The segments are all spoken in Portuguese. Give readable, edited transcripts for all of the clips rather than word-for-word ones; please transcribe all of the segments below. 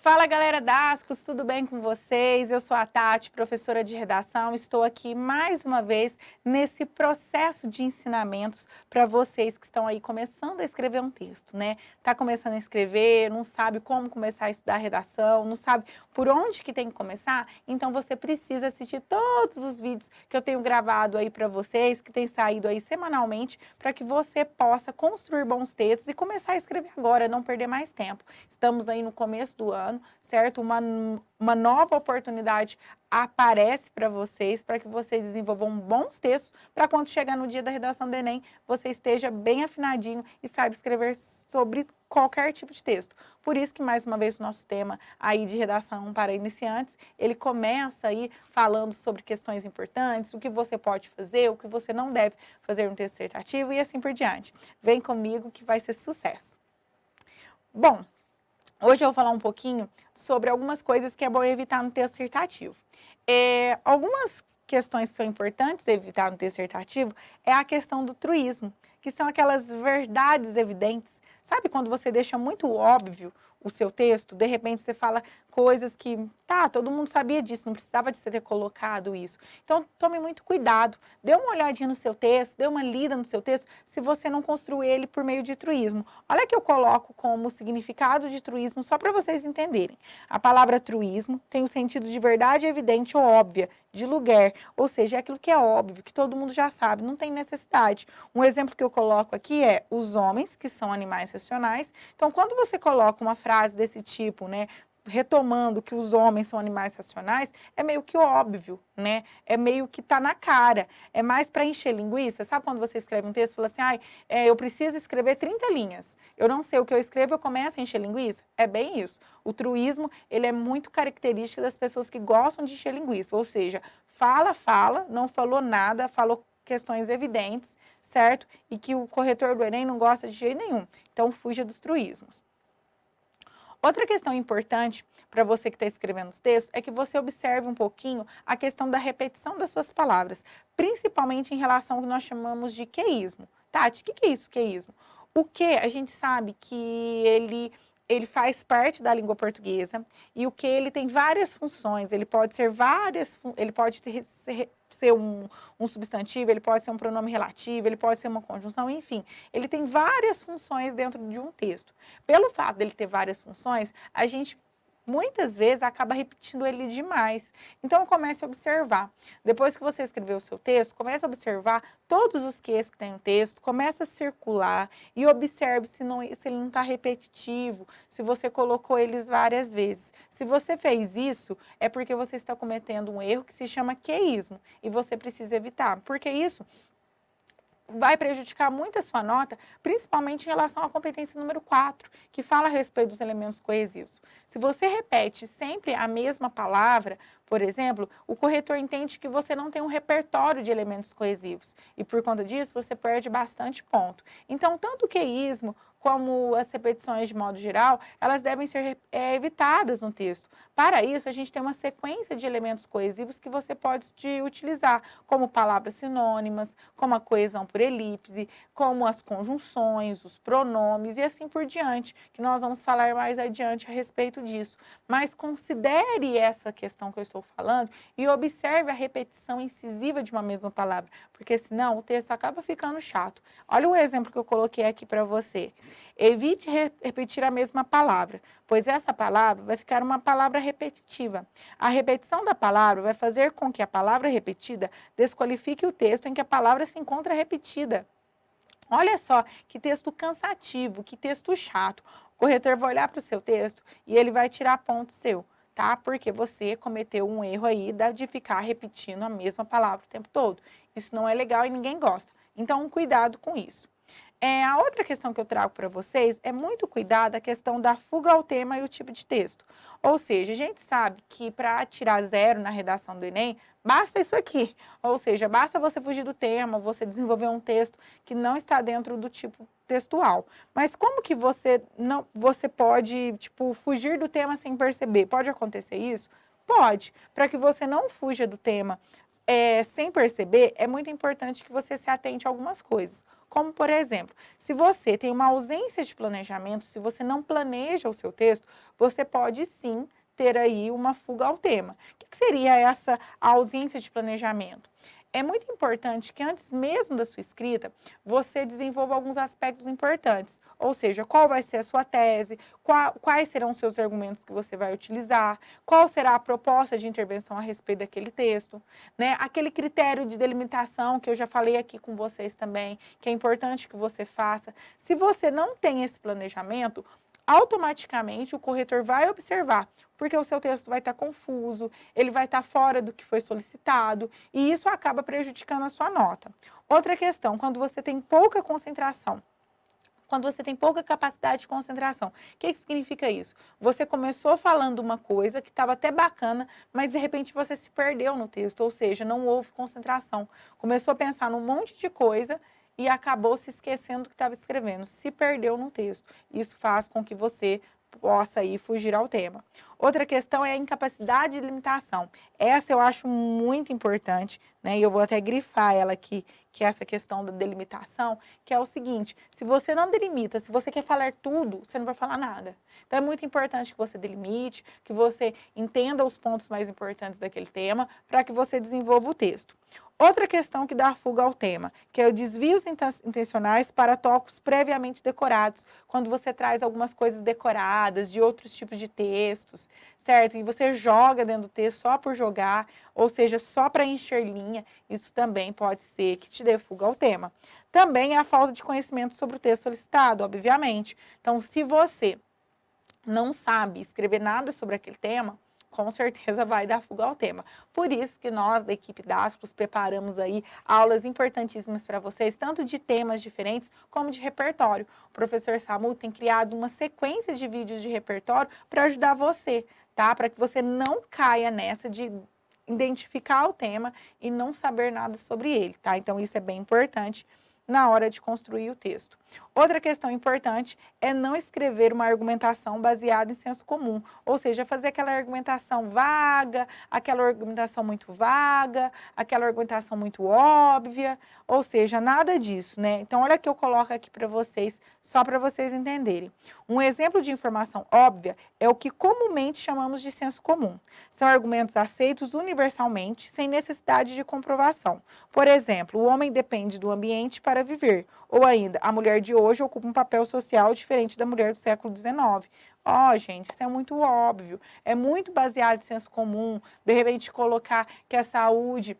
Fala galera da Ascos, tudo bem com vocês? Eu sou a Tati, professora de redação, estou aqui mais uma vez nesse processo de ensinamentos para vocês que estão aí começando a escrever um texto, né? Tá começando a escrever, não sabe como começar a estudar redação, não sabe por onde que tem que começar? Então você precisa assistir todos os vídeos que eu tenho gravado aí para vocês, que tem saído aí semanalmente, para que você possa construir bons textos e começar a escrever agora, não perder mais tempo. Estamos aí no começo do ano, certo? Uma nova oportunidade aparece para vocês, para que vocês desenvolvam bons textos, para quando chegar no dia da redação do Enem, você esteja bem afinadinho e saiba escrever sobre qualquer tipo de texto. Por isso que, mais uma vez, o nosso tema aí de redação para iniciantes, ele começa aí falando sobre questões importantes, o que você pode fazer, o que você não deve fazer no texto dissertativo e assim por diante. Vem comigo que vai ser sucesso. Bom, hoje eu vou falar um pouquinho sobre algumas coisas que é bom evitar no texto dissertativo. Algumas questões que são importantes evitar no texto dissertativo é a questão do truísmo, que são aquelas verdades evidentes. Sabe quando você deixa muito óbvio o seu texto, de repente você fala coisas que, tá, todo mundo sabia disso, não precisava de você ter colocado isso. Então, tome muito cuidado, dê uma olhadinha no seu texto, dê uma lida no seu texto, se você não construir ele por meio de truísmo. Olha que eu coloco como significado de truísmo, só para vocês entenderem. A palavra truísmo tem o sentido de verdade evidente ou óbvia, de lugar, ou seja, é aquilo que é óbvio, que todo mundo já sabe, não tem necessidade. Um exemplo que eu coloco aqui é os homens, que são animais racionais. Então, quando você coloca uma frase desse tipo, né, retomando que os homens são animais racionais, é meio que óbvio, né? É meio que tá na cara. É mais para encher linguiça. Sabe quando você escreve um texto e fala assim, eu preciso escrever 30 linhas. Eu não sei o que eu escrevo, eu começo a encher linguiça? É bem isso. O truísmo, ele é muito característico das pessoas que gostam de encher linguiça. Ou seja, fala, não falou nada, falou questões evidentes, certo? E que o corretor do Enem não gosta de jeito nenhum. Então, fuja dos truísmos. Outra questão importante para você que está escrevendo os textos é que você observe um pouquinho a questão da repetição das suas palavras, principalmente em relação ao que nós chamamos de queísmo. Tati, o que é isso, queísmo? O que a gente sabe que ele faz parte da língua portuguesa e o que ele tem várias funções, ele pode ser ele pode ser um substantivo, ele pode ser um pronome relativo, ele pode ser uma conjunção, enfim, ele tem várias funções dentro de um texto. Pelo fato dele ter várias funções, a gente muitas vezes acaba repetindo ele demais. Então, comece a observar. Depois que você escreveu o seu texto, comece a observar todos os ques que tem no texto, comece a circular e observe se ele não está repetitivo, se você colocou eles várias vezes. Se você fez isso, é porque você está cometendo um erro que se chama queísmo e você precisa evitar, porque isso vai prejudicar muito a sua nota, principalmente em relação à competência número 4, que fala a respeito dos elementos coesivos. Se você repete sempre a mesma palavra, por exemplo, o corretor entende que você não tem um repertório de elementos coesivos e, por conta disso, você perde bastante ponto. Então, tanto o queísmo como as repetições de modo geral, elas devem ser evitadas no texto. Para isso, a gente tem uma sequência de elementos coesivos que você pode utilizar, como palavras sinônimas, como a coesão por elipse, como as conjunções, os pronomes e assim por diante, que nós vamos falar mais adiante a respeito disso. Mas considere essa questão que eu estou falando e observe a repetição incisiva de uma mesma palavra, porque senão o texto acaba ficando chato. Olha o exemplo que eu coloquei aqui para você. Evite repetir a mesma palavra, pois essa palavra vai ficar uma palavra repetitiva. A repetição da palavra vai fazer com que a palavra repetida desqualifique o texto em que a palavra se encontra repetida. Olha só que texto cansativo, que texto chato. O corretor vai olhar para o seu texto e ele vai tirar ponto seu, tá? Porque você cometeu um erro aí de ficar repetindo a mesma palavra o tempo todo. Isso não é legal e ninguém gosta. Então, cuidado com isso. A outra questão que eu trago para vocês é muito cuidado a questão da fuga ao tema e o tipo de texto. Ou seja, a gente sabe que para tirar 0 na redação do Enem, basta isso aqui. Ou seja, basta você fugir do tema, você desenvolver um texto que não está dentro do tipo textual. Mas como que você pode, fugir do tema sem perceber? Pode acontecer isso? Pode. Para que você não fuja do tema sem perceber, é muito importante que você se atente a algumas coisas. como, por exemplo, se você tem uma ausência de planejamento, se você não planeja o seu texto, você pode sim ter aí uma fuga ao tema. O que seria essa ausência de planejamento? É muito importante que antes mesmo da sua escrita, você desenvolva alguns aspectos importantes, ou seja, qual vai ser a sua tese, quais serão os seus argumentos que você vai utilizar, qual será a proposta de intervenção a respeito daquele texto, né? Aquele critério de delimitação que eu já falei aqui com vocês também, que é importante que você faça. Se você não tem esse planejamento, automaticamente o corretor vai observar, porque o seu texto vai estar confuso, ele vai estar fora do que foi solicitado, e isso acaba prejudicando a sua nota. Outra questão, quando você tem pouca concentração, quando você tem pouca capacidade de concentração. O que significa isso? Você começou falando uma coisa que estava até bacana, mas de repente você se perdeu no texto, ou seja, não houve concentração. Começou a pensar num monte de coisa e acabou se esquecendo do que estava escrevendo, se perdeu no texto. Isso faz com que você possa aí fugir ao tema. Outra questão é a incapacidade de limitação. Essa eu acho muito importante, né? E eu vou até grifar ela aqui, que é essa questão da delimitação, que é o seguinte: se você não delimita, se você quer falar tudo, você não vai falar nada. Então é muito importante que você delimite, que você entenda os pontos mais importantes daquele tema, para que você desenvolva o texto. Outra questão que dá fuga ao tema, que é o desvios intencionais para tópicos previamente decorados, quando você traz algumas coisas decoradas de outros tipos de textos, certo? E você joga dentro do texto só por jogar, ou seja, só para encher linha, isso também pode ser que te dê fuga ao tema. Também a falta de conhecimento sobre o texto solicitado, obviamente. Então, se você não sabe escrever nada sobre aquele tema, com certeza vai dar fuga ao tema. Por isso que nós, da equipe da Aspros, preparamos aí aulas importantíssimas para vocês, tanto de temas diferentes, como de repertório. O professor Samu tem criado uma sequência de vídeos de repertório para ajudar você, tá? Para que você não caia nessa de identificar o tema e não saber nada sobre ele, tá? Então, isso é bem importante na hora de construir o texto. Outra questão importante é não escrever uma argumentação baseada em senso comum, ou seja, fazer aquela argumentação vaga, aquela argumentação muito vaga, aquela argumentação muito óbvia, ou seja, nada disso, né? Então, olha que eu coloco aqui para vocês, só para vocês entenderem. Um exemplo de informação óbvia é o que comumente chamamos de senso comum. São argumentos aceitos universalmente, sem necessidade de comprovação. Por exemplo, o homem depende do ambiente para viver, ou ainda, a mulher de hoje ocupa um papel social diferente da mulher do século XIX. Ó, gente, isso é muito óbvio, é muito baseado em senso comum, de repente colocar que a saúde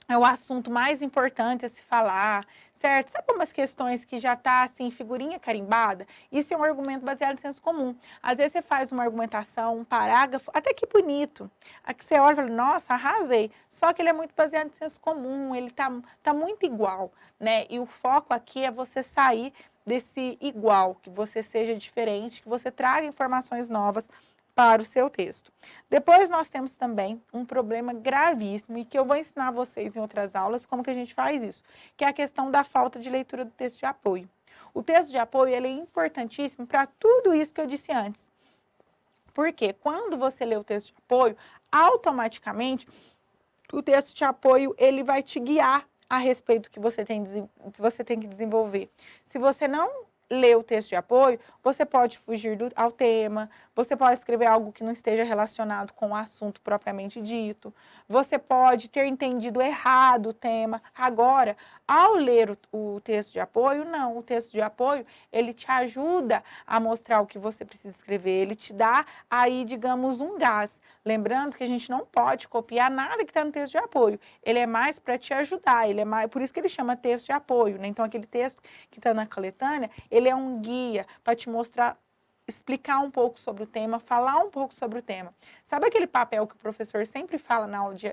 é o assunto mais importante a se falar, certo? Sabe umas questões que já tá assim, figurinha carimbada? Isso é um argumento baseado em senso comum. Às vezes você faz uma argumentação, um parágrafo, até que bonito. Aqui você olha e fala, nossa, arrasei. Só que ele é muito baseado em senso comum, ele tá muito igual, né? E o foco aqui é você sair desse igual, que você seja diferente, que você traga informações novas para o seu texto. Depois nós temos também um problema gravíssimo e que eu vou ensinar vocês em outras aulas como que a gente faz isso, que é a questão da falta de leitura do texto de apoio. O texto de apoio ele é importantíssimo para tudo isso que eu disse antes. Porque quando você lê o texto de apoio, automaticamente o texto de apoio ele vai te guiar a respeito do que você tem que desenvolver. Se você não ler o texto de apoio, você pode fugir ao tema, você pode escrever algo que não esteja relacionado com o assunto propriamente dito, você pode ter entendido errado o tema. Agora, ao ler o texto de apoio, não, o texto de apoio, ele te ajuda a mostrar o que você precisa escrever, ele te dá aí, digamos, um gás. Lembrando que a gente não pode copiar nada que está no texto de apoio, ele é mais para te ajudar, ele é mais, por isso que ele chama texto de apoio, né? Então, aquele texto que está na coletânea, ele é um guia para te mostrar, explicar um pouco sobre o tema, falar um pouco sobre o tema. Sabe aquele papel que o professor sempre fala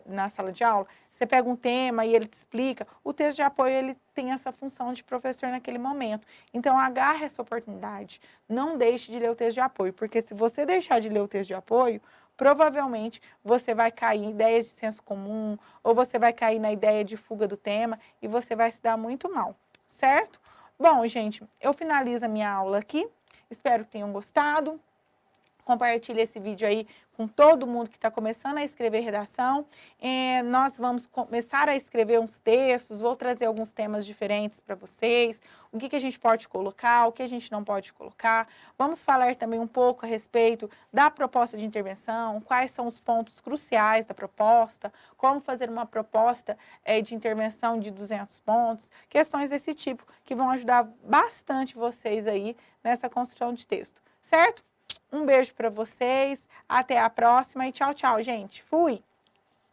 na sala de aula? Você pega um tema e ele te explica. O texto de apoio ele tem essa função de professor naquele momento. Então, agarre essa oportunidade. Não deixe de ler o texto de apoio, porque se você deixar de ler o texto de apoio, provavelmente você vai cair em ideias de senso comum, ou você vai cair na ideia de fuga do tema e você vai se dar muito mal, certo? Bom, gente, eu finalizo a minha aula aqui. Espero que tenham gostado. Compartilhe esse vídeo aí com todo mundo que está começando a escrever redação. Nós vamos começar a escrever uns textos, vou trazer alguns temas diferentes para vocês, o que a gente pode colocar, o que a gente não pode colocar. Vamos falar também um pouco a respeito da proposta de intervenção, quais são os pontos cruciais da proposta, como fazer uma proposta de intervenção de 200 pontos, questões desse tipo que vão ajudar bastante vocês aí nessa construção de texto, certo? Um beijo para vocês, até a próxima e tchau, tchau, gente. Fui!